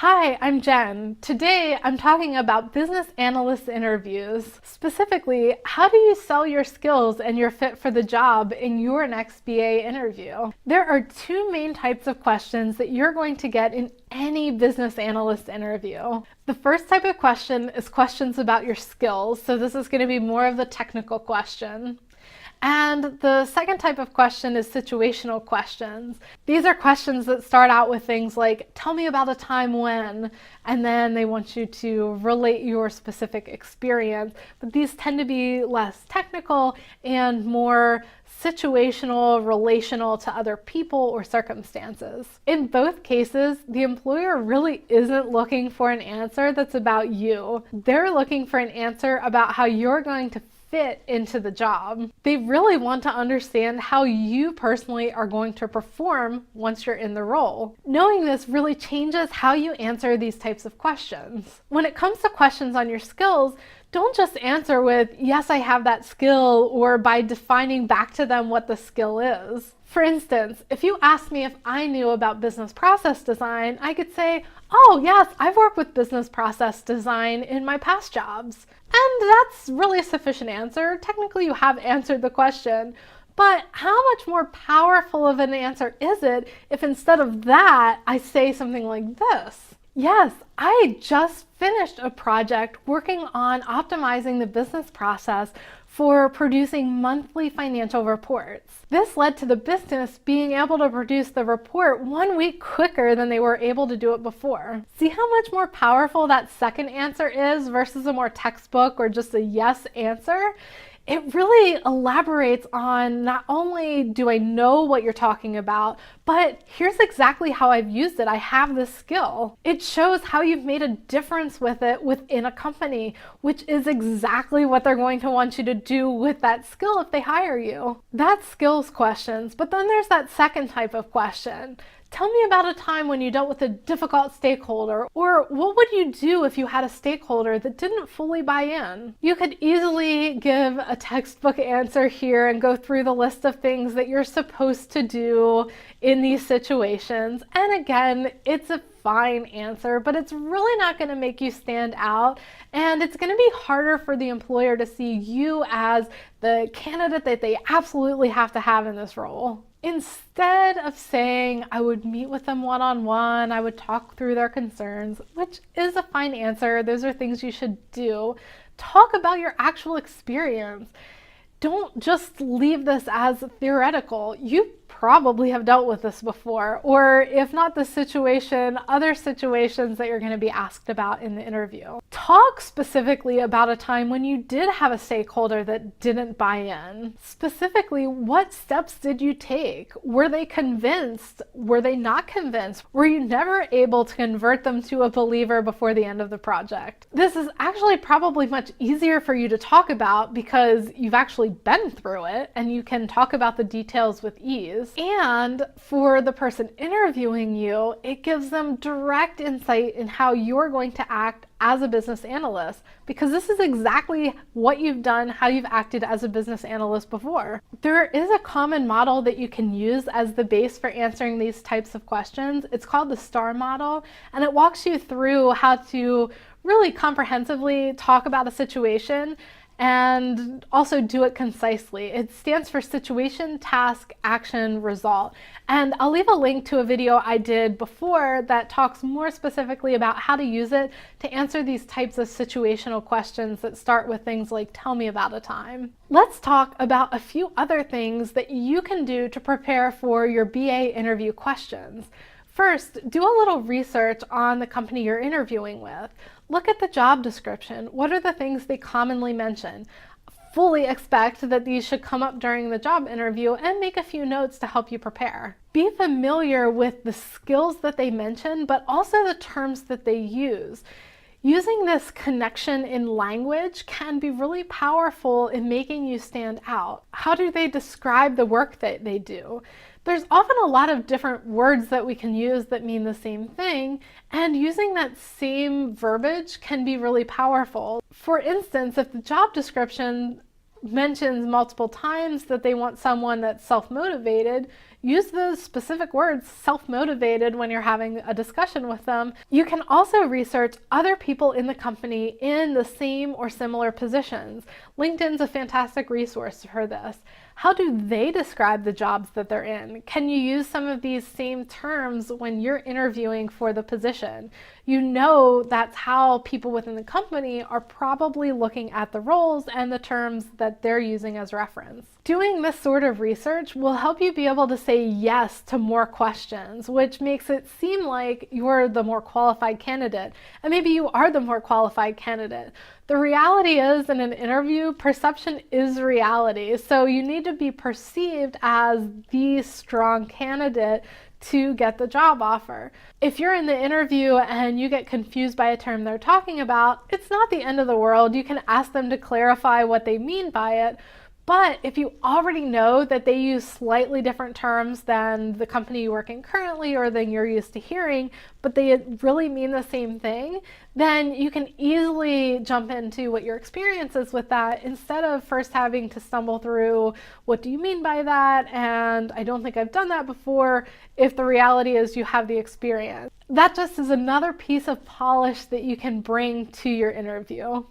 Hi, I'm Jen. Today I'm talking about business analyst interviews. Specifically, how do you sell your skills and your fit for the job in your next BA interview? There are two main types of questions that you're going to get in any business analyst interview. The first type of question is questions about your skills. So this is going to be more of the technical question. And the second type of question is situational questions. These are questions that start out with things like, tell me about a time when, and then they want you to relate your specific experience. But these tend to be less technical and more situational, relational to other people or circumstances. In both cases, the employer really isn't looking for an answer that's about you. They're looking for an answer about how you're going to fit into the job. They really want to understand how you personally are going to perform once you're in the role. Knowing this really changes how you answer these types of questions. When it comes to questions on your skills, don't just answer with, yes, I have that skill, or by defining back to them what the skill is. For instance, if you asked me if I knew about business process design, I could say, oh yes, I've worked with business process design in my past jobs. And that's really a sufficient answer. Technically, you have answered the question, but how much more powerful of an answer is it if instead of that, I say something like this? Yes, I just finished a project working on optimizing the business process for producing monthly financial reports. This led to the business being able to produce the report 1 week quicker than they were able to do it before. See how much more powerful that second answer is versus a more textbook or just a yes answer? It really elaborates on not only do I know what you're talking about, but here's exactly how I've used it. I have this skill. It shows how you've made a difference with it within a company, which is exactly what they're going to want you to do with that skill if they hire you. That's skills questions, but then there's that second type of question. Tell me about a time when you dealt with a difficult stakeholder, or what would you do if you had a stakeholder that didn't fully buy in? You could easily give a textbook answer here and go through the list of things that you're supposed to do in these situations. And again, it's a fine answer, but it's really not going to make you stand out. And it's going to be harder for the employer to see you as the candidate that they absolutely have to have in this role. Instead of saying, I would meet with them one-on-one, I would talk through their concerns, which is a fine answer. Those are things you should do. Talk about your actual experience. Don't just leave this as theoretical. You probably have dealt with this before, or if not this situation, other situations that you're going to be asked about in the interview. Talk specifically about a time when you did have a stakeholder that didn't buy in. Specifically, what steps did you take? Were they convinced? Were they not convinced? Were you never able to convert them to a believer before the end of the project? This is actually probably much easier for you to talk about because you've actually been through it and you can talk about the details with ease. And for the person interviewing you, it gives them direct insight in how you're going to act as a business analyst, because this is exactly what you've done, how you've acted as a business analyst before. There is a common model that you can use as the base for answering these types of questions. It's called the STAR model, and it walks you through how to really comprehensively talk about a situation and also do it concisely. It stands for situation, task, action, result. And I'll leave a link to a video I did before that talks more specifically about how to use it to answer these types of situational questions that start with things like, tell me about a time. Let's talk about a few other things that you can do to prepare for your BA interview questions. First, do a little research on the company you're interviewing with. Look at the job description. What are the things they commonly mention? Fully expect that these should come up during the job interview and make a few notes to help you prepare. Be familiar with the skills that they mention, but also the terms that they use. Using this connection in language can be really powerful in making you stand out. How do they describe the work that they do? There's often a lot of different words that we can use that mean the same thing, and using that same verbiage can be really powerful. For instance, if the job description mentions multiple times that they want someone that's self-motivated, use those specific words, self-motivated, when you're having a discussion with them. You can also research other people in the company in the same or similar positions. LinkedIn's a fantastic resource for this. How do they describe the jobs that they're in? Can you use some of these same terms when you're interviewing for the position? You know that's how people within the company are probably looking at the roles and the terms that they're using as reference. Doing this sort of research will help you be able to say yes to more questions, which makes it seem like you're the more qualified candidate. And maybe you are the more qualified candidate. The reality is, in an interview, perception is reality. So you need to be perceived as the strong candidate to get the job offer. If you're in the interview and you get confused by a term they're talking about, it's not the end of the world. You can ask them to clarify what they mean by it. But if you already know that they use slightly different terms than the company you work in currently or than you're used to hearing, but they really mean the same thing, then you can easily jump into what your experience is with that instead of first having to stumble through, what do you mean by that? And I don't think I've done that before, if the reality is you have the experience. That just is another piece of polish that you can bring to your interview.